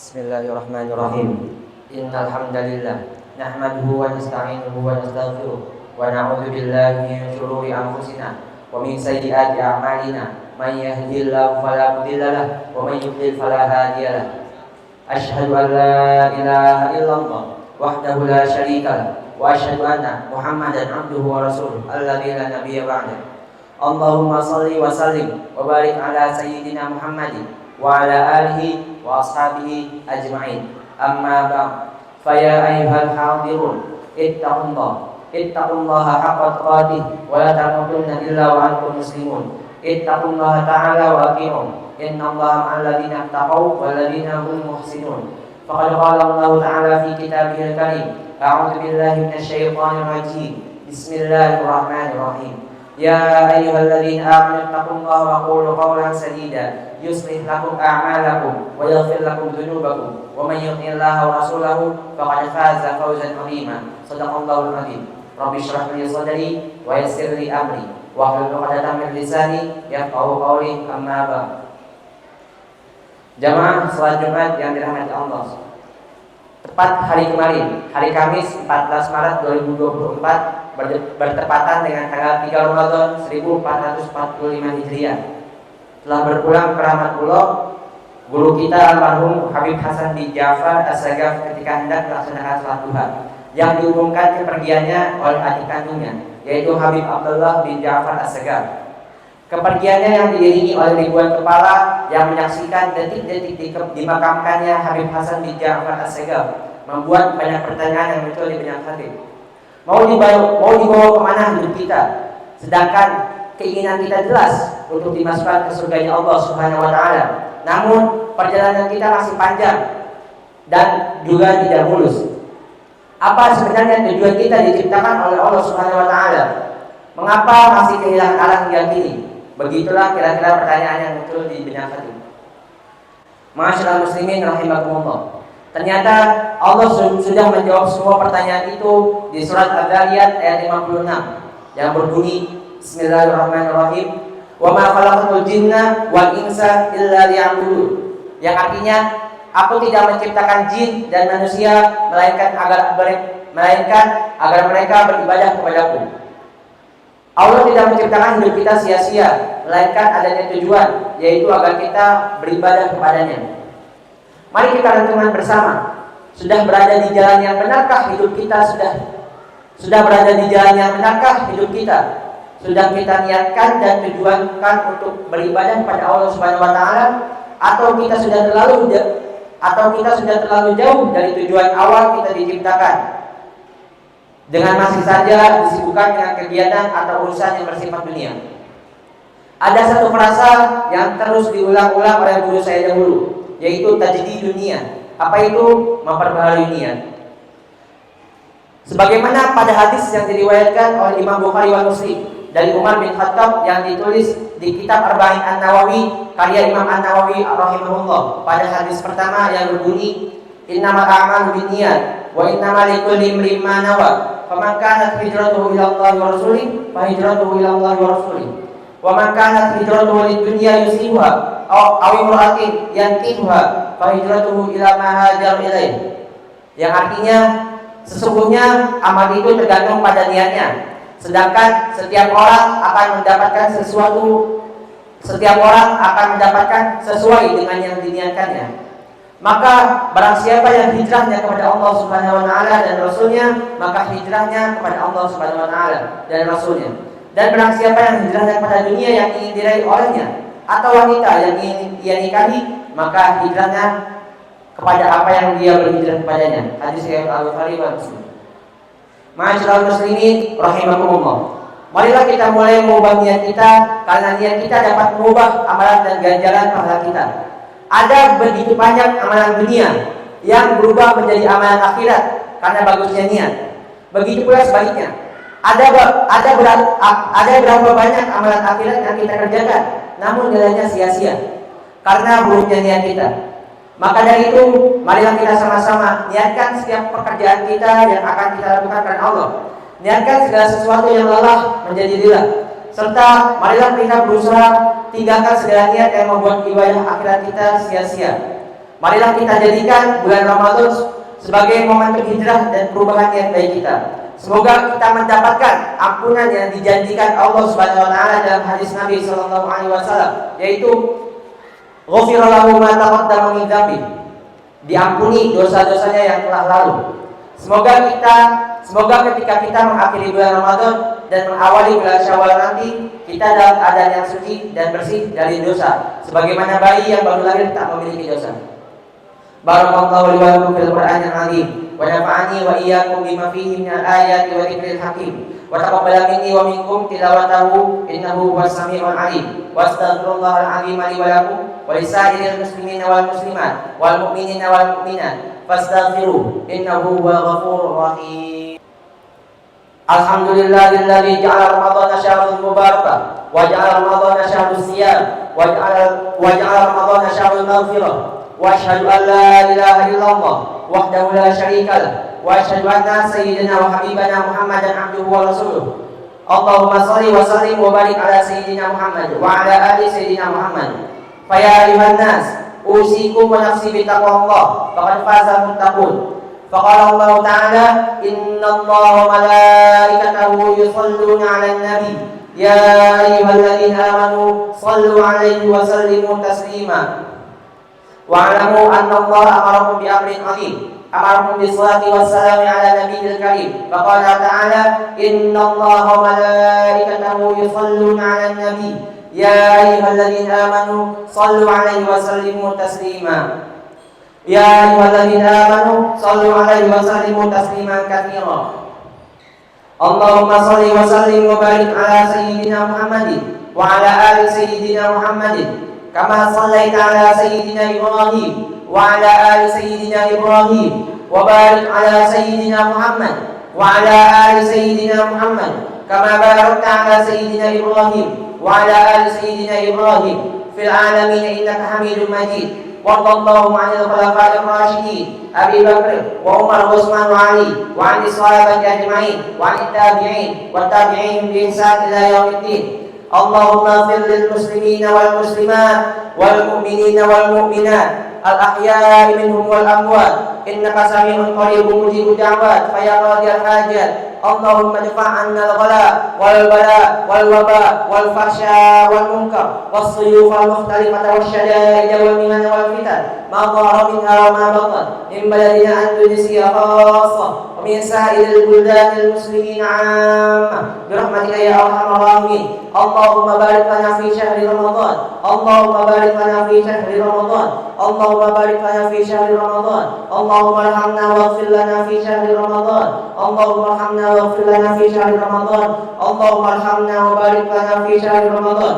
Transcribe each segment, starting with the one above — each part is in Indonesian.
Bismillahirrahmanirrahim. Innal hamdalillah nahmaduhu wa nasta'inuhu wa nastaghfiruh wa na'udzu billahi min shururi anfusina wa min sayyiati a'malina. May yahdihillahu fala mudilla lahu wa may yudlil fala hadiya lahu. Asyhadu an la ilaha illallah wahdahu la syarika lahu wa asyhadu anna Muhammadan 'abduhu wa rasuluh alladzi la nabiyya ba'dahu. Allahumma shalli wa sallim wa barik ala sayyidina Muhammadin wa ala alihi wa ashabihi ajma'in. Amma ba'd. Faya ayyuhal hadirun ittaqullaha haqqa tuqatih wa la tamutunna illa wa antum muslimun. Ittaqullaha ta'ala wa ati'u. Innallaha ma'al ladzina taqaw wal ladzina hum muhsinun. Faqad qala Allah ta'ala fi kitabihil karim. A'udzu billahi minasy syaithanir rajim. Bismillahirrahmanirrahim. Ya ayyuhalladzina amanu taqullaha wa qulu qawlan sadida yuslih lakum a'malakum wa yaghfir lakum dhunubakum wa may yuti'illaha wa rasulahu faqad faza fawzan 'azima. Shadaqallahul 'azim. Rabbi shrah li sadri wa yassir li amri wa hlul 'uqdatam min lisani yafqahu qawli. Amma ba'd. Jamaah salat Jumat yang dirahmati Allah. Tepat hari kemarin, hari Kamis 14 Maret 2024 bertepatan dengan tanggal 3 Ramadan 1445 Hijriah. Telah berpulang ke rahmatullah guru kita almarhum Habib Hasan bin Ja'far As-Sagaf ketika hendak melaksanakan salat duha, yang diumumkan kepergiannya oleh adik kandungnya, yaitu Habib Abdullah bin Ja'far As-Sagaf. Kepergiannya yang diiringi oleh ribuan kepala yang menyaksikan detik-detik dimakamkannya Habib Hasan bin Ja'far As-Sagaf membuat banyak pertanyaan yang muncul di benak hati. Mau dibawa kemana hidup kita? Sedangkan keinginan kita jelas untuk dimasukkan ke surganya Allah Subhanahu wa Ta'ala. Namun perjalanan kita masih panjang dan juga tidak mulus. Apa sebenarnya tujuan kita diciptakan oleh Allah Subhanahu wa Ta'ala? Mengapa masih kehilangan arah hingga kini? Begitulah kira-kira pertanyaan yang muncul di benak hati. Ma'asyiral muslimin rahimakumullah. Ternyata Allah sudah menjawab semua pertanyaan itu di surat Al-Dhariyat ayat 56 yang berbunyi Bismillahirrahmanirrahim. Wa ma khalaqatul jinna wal insa illa liya'budun. Yang artinya, aku tidak menciptakan jin dan manusia melainkan agar mereka beribadah kepadaku. Allah tidak menciptakan hidup kita sia-sia, melainkan adanya tujuan, yaitu agar kita beribadah kepadanya. Mari kita renungkan bersama. Sudah berada di jalan yang benarkah hidup kita? Sudah berada di jalan yang benarkah hidup kita? Sudah kita niatkan dan tujuankan untuk beribadah kepada Allah Subhanahu wa Ta'ala, atau kita sudah terlalu jauh dari tujuan awal kita diciptakan, dengan masih saja disibukkan dengan kegiatan atau urusan yang bersifat dunia. Ada satu frasa yang terus diulang-ulang oleh guru saya dahulu, yaitu tajdid dunia. Apa itu? Memperbaharui niat. Sebagaimana pada hadis yang diriwayatkan oleh Imam Bukhari wa Muslim dari Umar bin Khattab yang ditulis di kitab Arba'in An-Nawawi karya Imam An-Nawawi rahimahullah, pada hadis pertama yang berbunyi innamal a'malu binniyat wa innamal likulli imrin ma nawa faman kanat hijratuhu ila Allah wa rasulih fa hijratuhu ila Allah wa rasulih wa man kanat hijratuhu lid-dunya yusibuha aw imra'atin yankihuha fa hijratuhu ila ma hajar ilaih. Yang artinya, sesungguhnya amal itu tergantung pada niatnya. Sedangkan setiap orang akan mendapatkan sesuai dengan yang diniatkannya. Maka barang siapa yang hijrahnya kepada Allah Subhanahu wa Ta'ala dan Rasulnya, maka hijrahnya kepada Allah Subhanahu wa Ta'ala dan Rasulnya. Dan barang siapa yang hijrahnya kepada dunia yang ingin diraih olehnya atau wanita yang ingin ia nikahi, maka hijrahnya kepada apa yang dia berhijrah kepadanya. Hadis riwayat Al-Bukhari wa Muslim. Ma'asyiral muslimin rahimakumullah. Marilah kita mulai mengubah niat kita, karena niat kita dapat mengubah amalan dan ganjaran pahala kita. Ada begitu banyak amalan dunia yang berubah menjadi amalan akhirat karena bagusnya niat. Begitu pula sebaliknya. Ada berapa banyak amalan akhirat yang kita kerjakan, namun nilainya sia-sia karena buruknya niat kita. Maka dari itu, marilah kita sama-sama niatkan setiap pekerjaan kita yang akan kita lakukan karena Allah. Niatkan segala sesuatu yang lelah menjadi lillah. Serta marilah kita berusaha tinggalkan segala niat yang membuat ibadah akhirat kita sia-sia. Marilah kita jadikan bulan Ramadan sebagai momentum hijrah dan perubahan niat baik kita. Semoga kita mendapatkan ampunan yang dijanjikan Allah Subhanahu wa taala dalam hadis Nabi sallallahu alaihi wasallam, yaitu ghufira lahu ma taqaddama min dzambi. Diampuni dosa-dosanya yang telah lalu. Semoga ketika kita mengakhiri bulan Ramadan dan mengawali bulan Syawal nanti, kita dalam keadaan yang suci dan bersih dari dosa, sebagaimana bayi yang baru lahir tak memiliki dosa. Barakallahu li wa lakum fil Qur'anil azim wa nafa'ani wa iyyakum bima fihi minal ayati wa dzikril hakim wa taqabbala minni wa minkum tilawatahu innahu huwas samiul alim wa astaghfirullahal azim li wa lakum wa lisairil muslimina wal muslimat wal mu'minina wal mu'minat fastaghfiruhu innahu huwal ghafurur rahim. Alhamdulillahilladzi ja'ala ramadhana syahrul mubarakah wa ja'ala ramadhana syahrus siyam wa ja'ala ramadhana syahrul maghfirah. وأشهد أن لا إله إلا الله وحده لا شريك له وأشهد أن سيدنا وحبيبنا محمدا عبده ورسوله. اللهم صل وسلم وبارك على سيدنا محمد وعلى آل سيدنا محمد. فيا أيها الناس أوصيكم ونفسي بتقوى الله فقد فاز المتقون. فقال الله تعالى إن الله وملائكته يصلون على النبي يا أيها الذين آمنوا صلوا عليه وسلموا تسليما. Wa'lamu anna Allah amarakum bi amrin 'azim amarakum bis salati was salami ala nabiyil karim. Faqala ta'ala innallaha wa malaikatahu yusholluna 'alan nabi ya ayyuhalladzina amanu shallu 'alaihi wa sallimu taslima. Ya ayyuhalladzina amanu shallu 'alaihi wa sallimu tasliman katsira. Allahumma shalli wa sallim wa barik ala sayyidina Muhammadin wa ala ali sayyidina Muhammadin kama shallaita ala sayyidina Ibrahim wa ala ali sayyidina Ibrahim wa barik ala sayyidina Muhammad wa ala ali sayyidina Muhammad kama barakta ala sayyidina Ibrahim wa ala ali sayyidina Ibrahim fil alamin innaka Hamidum Majid. Wallahu 'anil khulafa'ir rasyidin Abi Bakr wa Umar wa Utsman wa Ali wa 'anis sahabati ajma'in wa 'anit tabi'in wa tabi'in bi ihsan ila yaumiddin. Allahumma ighfir lil muslimina wal muslimat wal mu'minina wal mu'minat al ahya'i minhum wal amwat innaka sami'un qaribun mujibud da'wat fa ya qadiyal hajat. Allahumma dfa' 'anna al-ghala wal bala wal waba wal fahsya wal munkar was suyuf al mukhtalifata wasyada'id wal minan wal fitan ma dhahara minha wa ma batan min baladina Indonesia khassah wa min sa'iril buldanil muslimin 'amma bi rahmatika ya arhamar rahimin. Allahumma barik lana fi syahri Ramadan. Allahumma barik lana fi syahri Ramadan. Allahumma barik lana fi syahri Ramadan. Allahumma arhamna waghfir lana fi syahri Ramadan. Allahumma arhamna waghfir lana fi syahri Ramadan. Allahumma arhamna wa barik lana fi syahri Ramadan.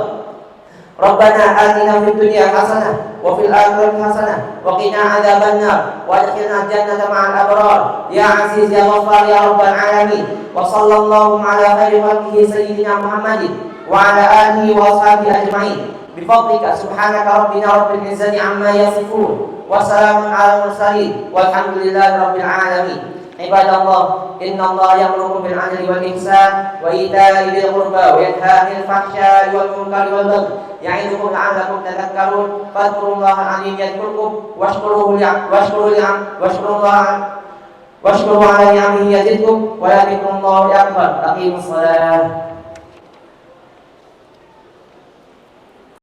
Rabbana atina fid dunya hasanah wa fil akhirati hasanah wa qina adzabannar wa adkhilna jannata ma'al abrar ya aziz ya ghaffar ya rabbal alamin. Wa sallallahu ala khairi khalqihi sayyidina Muhammadin wa ala alihi wa ashabihi ajma'in bi fadlika subhanaka rabbina rabbil izzati amma yasifun wa salamun ala mursalin walhamdulillahi rabbil alamin. Ibadallah innallaha ya'murukum bil 'adli wal ihsan wa ita'i dzil qurba wa yanha 'anil fahsya'i wal munkari wal baghi ya'idukum la'allakum tadhakkarun. Fadhkurullaha 'azim yadhkurkum washkuruhu ala ni'amihi yazidkum wa la dhikrullahi akbar. Aqimus shalah.